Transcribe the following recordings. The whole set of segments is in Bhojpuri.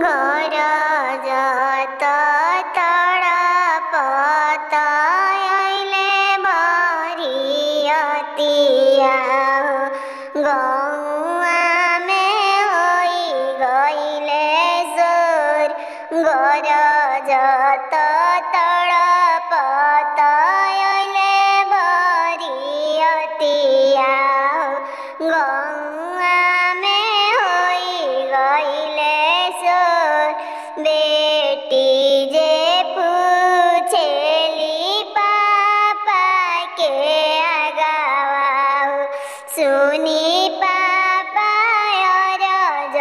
घर जत तड़पत अइले बरियतिया गौआ में होई गइले सोर घर जत तड़पत अइले बरियतिया गौआ में होई गइले सोर बेटी जे पूछेली पापा के आगावा सुनी पापा अरज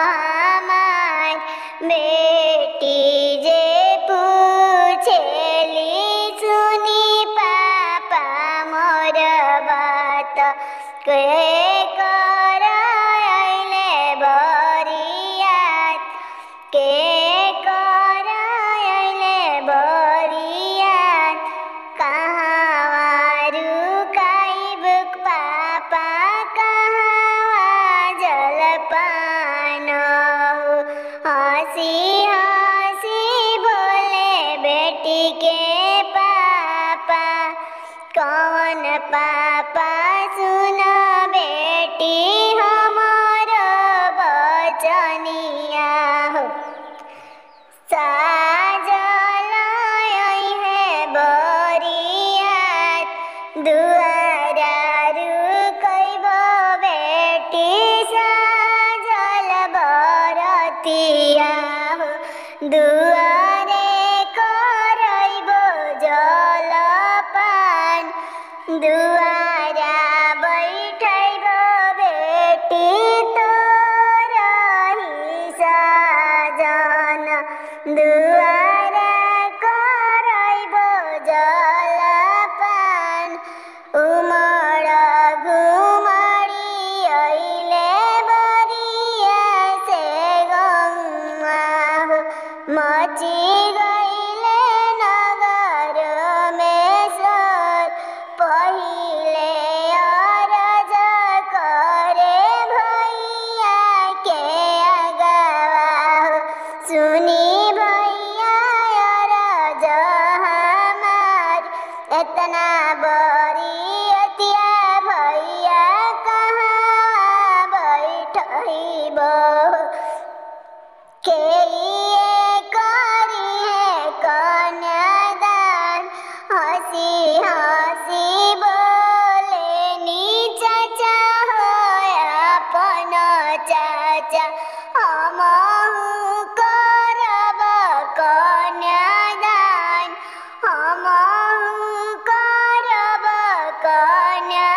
हमार बेटी जे पूछेली सुनी पापा मोर बात के कर अइले बरियात के कर अइले बरियात कहवा रुकाइब पापा कहवा जलपान हंसी हंसी बोले बेटी के पापा कौन पापा सुन बेटी हमार बचनिया साजल है बरियात दुआरा रुकइब बेटी साजल बरतिया दुआरे करइब जलपान दुआरा बैठइब बेटी तोरही साजन दुआरा करइब जलपान उमड़ घुमड़ी अइले बरिया से गौआ मची गइले नगर में सोर पहिले अरज करे भैया के आगावा सुनी भैया अरज हमार एतना बरियतिया भैया कहाँ बैठइब के करी है कन्यादान हंसी हंसी बोले नी चाचा हो अपन चाचा हमहु करब कन्यादान हमहु करब कन्या